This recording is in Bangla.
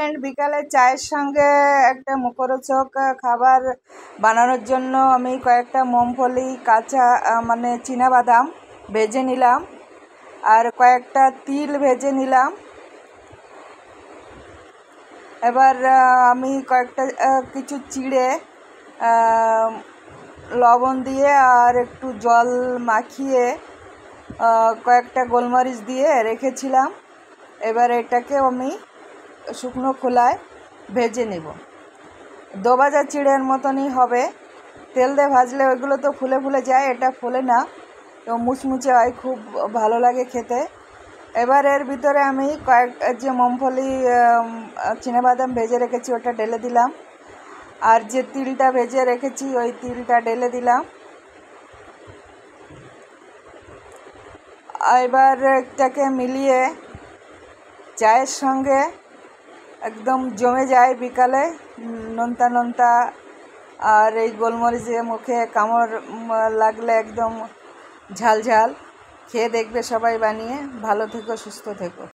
ফ্রেন্ড, বিকালে চায়ের সঙ্গে একটা মুখরোচক খাবার বানানোর জন্য আমি কয়েকটা মুংফলি কাঁচা মানে চীনাবাদাম ভেজে নিলাম, আর কয়েকটা তিল ভেজে নিলাম। এবার আমি কয়েকটা কিছু চিড়ে লবণ দিয়ে আর একটু জল মাখিয়ে কয়েকটা গোলমরিচ দিয়ে রেখেছিলাম। এবার এটাকে আমি শুকনো খোলায় ভেজে নেব। দোভাজা চিড়ের মতনই হবে। তেল দিয়ে ভাজলে ওইগুলো তো ফুলে ফুলে যায়, এটা ফুলে না, তো মুচমুচে হয়, খুব ভালো লাগে খেতে। এবার এর ভিতরে আমি যে মুংফলি চীনাবাদাম ভেজে রেখেছি ওটা ঢেলে দিলাম, আর যে তিলটা ভেজে রেখেছি ওই তিলটা ঢেলে দিলাম। এবার এটাকে মিলিয়ে চায়ের সঙ্গে একদম জমে যায় বিকালে, নোনতা নোনতা, আর এই গোলমরিচে মুখে কামড় লাগলে একদম ঝাল ঝাল। খেয়ে দেখবে সবাই বানিয়ে। ভালো থেকো, সুস্থ থেকো।